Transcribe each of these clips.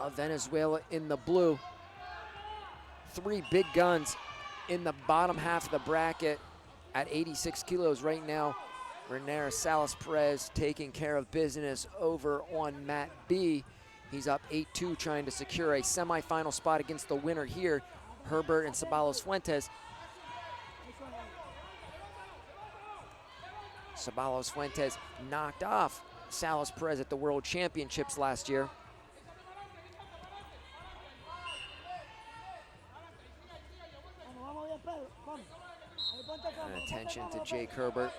of Venezuela in the blue. Three big guns in the bottom half of the bracket at 86 kilos right now. Renera Salas Perez taking care of business over on Matt B. He's up 8-2, trying to secure a semifinal spot against the winner here, Herbert and Ceballos Fuentes. Ceballos Fuentes knocked off Salas Perez at the World Championships last year. And attention to Jake Herbert.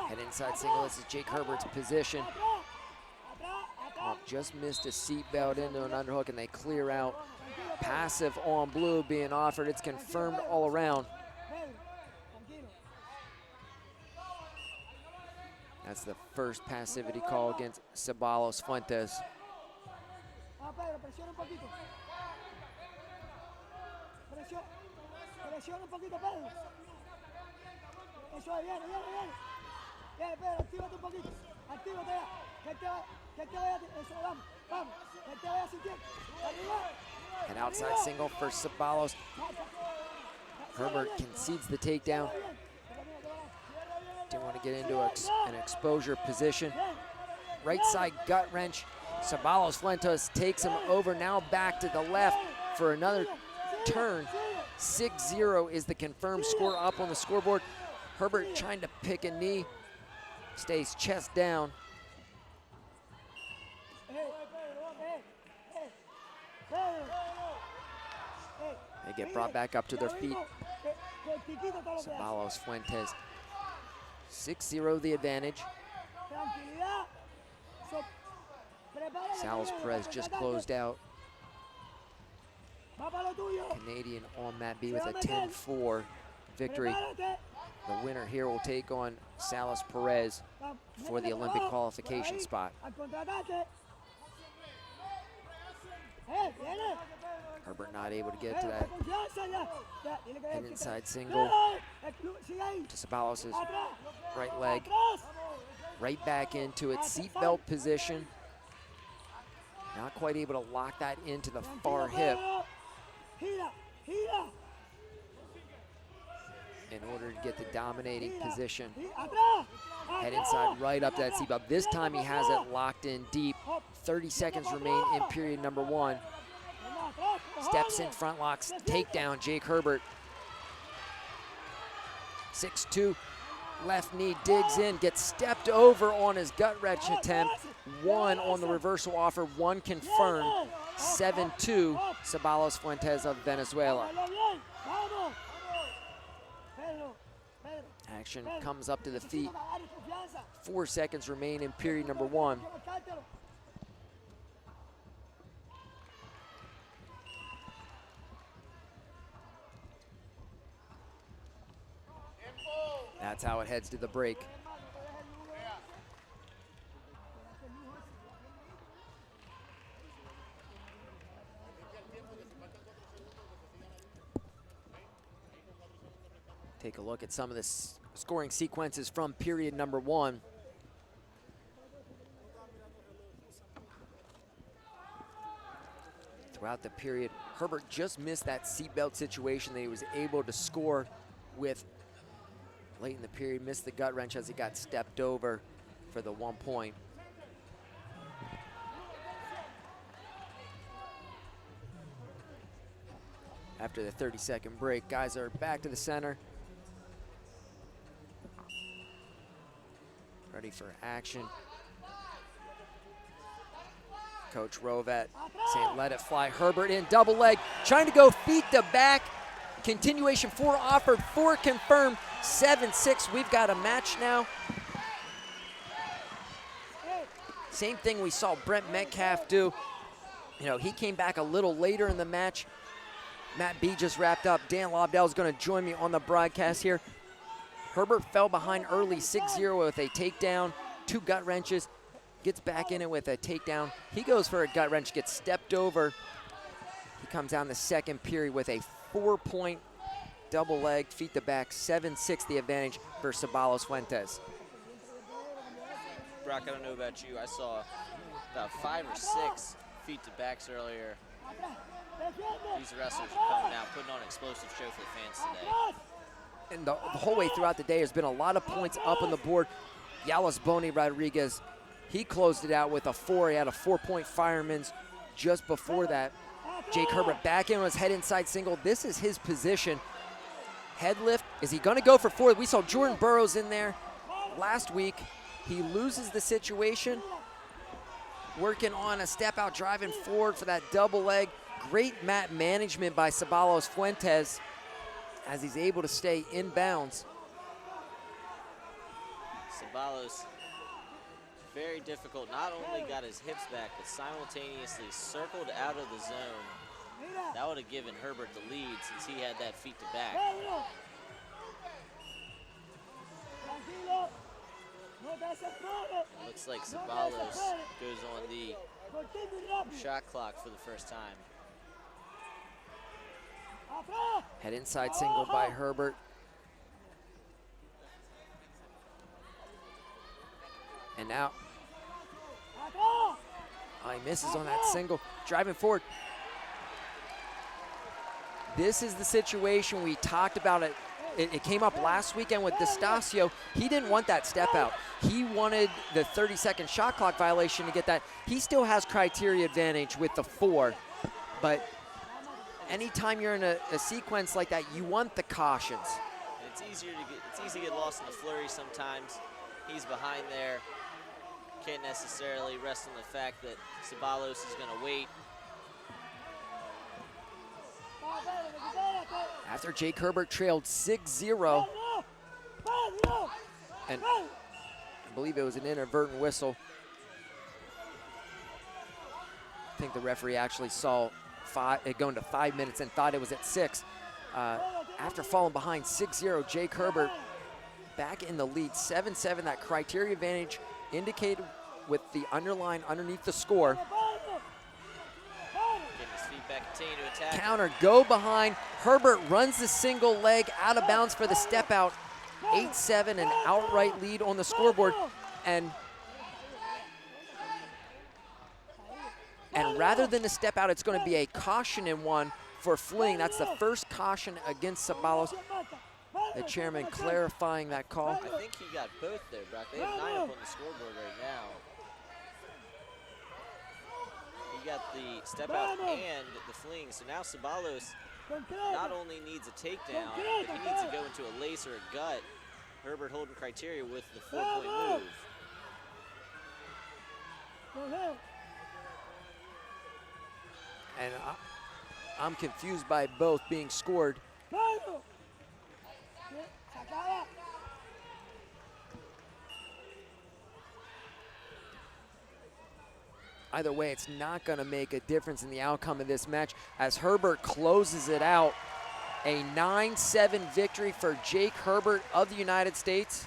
Head inside single, this is Jake Herbert's position. Oh, just missed a seatbelt into an underhook, and they clear out. Passive on blue being offered. It's confirmed all around. That's the first passivity call against Ceballos Fuentes. An outside single for Ceballos. Herbert concedes the takedown. Didn't want to get into an exposure position. Right side gut wrench. Ceballos Fuentes takes him over, now back to the left for another turn. 6-0 is the confirmed score up on the scoreboard. Herbert trying to pick a knee, stays chest down. They get brought back up to their feet. Ceballos Fuentes, 6-0 the advantage. Salas Perez just closed out. Canadian on Matt B with a 10-4 victory. The winner here will take on Salas Perez for the Olympic qualification spot. Herbert not able to get to that head inside single to Ceballos' right leg. Right back into its seatbelt position. Not quite able to lock that into the far hip in order to get the dominating position. Head inside right up to that seatbelt. This time he has it locked in deep. 30 seconds remain in period number one. Steps in, front locks, takedown, Jake Herbert. 6-2, left knee digs in, gets stepped over on his gut wrench attempt. One on the reversal offer, one confirmed. 7-2, Ceballos Fuentes of Venezuela. Action comes up to the feet. 4 seconds remain in period number one. That's how it heads to the break. Take a look at some of the scoring sequences from period number one. Throughout the period, Herbert just missed that seatbelt situation that he was able to score with late in the period. Missed the gut wrench as he got stepped over for the 1 point. After the 30-second break, guys are back to the center. Ready for action. Coach Rovat saying let it fly. Herbert in double leg, trying to go feet to back. Continuation, 4 offered, 4 confirmed. 7-6, we've got a match now. Same thing we saw Brent Metcalf do. You know, he came back a little later in the match. Matt B just wrapped up. Dan Lobdell is going to join me on the broadcast here. Herbert fell behind early 6-0 with a takedown, 2 gut wrenches, gets back in it with a takedown. He goes for a gut wrench, gets stepped over comes down the second period with a 4-point double leg, feet to back, 7-6 the advantage for CEBALLOS Fuentes. Brock, I don't know about you. I saw about 5 or 6 feet to backs earlier. These wrestlers are coming out, putting on an explosive show for the fans today. And the whole way throughout the day, there's been a lot of points up on the board. Yalis Boni Rodriguez, he closed it out with a 4. He had a 4-point fireman's just before that. Jake Herbert back in on his head inside single. This is his position. Head lift. Is he going to go for 4? We saw Jordan Burroughs in there last week. He loses the situation. Working on a step out, driving forward for that double leg. Great mat management by CEBALLOS Fuentes as he's able to stay in bounds. CEBALLOS, very difficult. Not only got his hips back, but simultaneously circled out of the zone. That would have given Herbert the lead since he had that feet to back. Looks like CEBALLOS goes on the shot clock for the first time. Head inside single by Herbert. And now, he misses on that single, driving forward. This is the situation we talked about. It came up last weekend with D'Estasio. He didn't want that step out. He wanted the 30-second shot clock violation to get that. He still has criteria advantage with the 4, but anytime you're in a sequence like that, you want the cautions. And it's easy to get lost in the flurry sometimes. He's behind there. Can't necessarily rest on the fact that CEBALLOS is going to wait. After Jake Herbert trailed 6-0, and I believe it was an inadvertent whistle. I think the referee actually saw it going to 5 minutes and thought it was at 6. After falling behind 6-0, Jake Herbert back in the lead, 7-7. That criteria advantage indicated with the underline underneath the score. Getting his feet back, continue to attack. Counter, go behind. Herbert runs the single leg out of bounds for the step out. 8-7, an outright lead on the scoreboard. And rather than a step out, it's going to be a caution in one for fleeing. That's the first caution against CEBALLOS. The chairman clarifying that call. I think he got both there, Brock. They have 9 up on the scoreboard right now. He got the step out and the fleeing. So now CEBALLOS not only needs a takedown, but he needs to go into a lace or a gut. Herbert holding criteria with the 4-point move. And I'm confused by both being scored. Either way, it's not going to make a difference in the outcome of this match as Herbert closes it out. A 9-7 victory for Jake Herbert of the United States.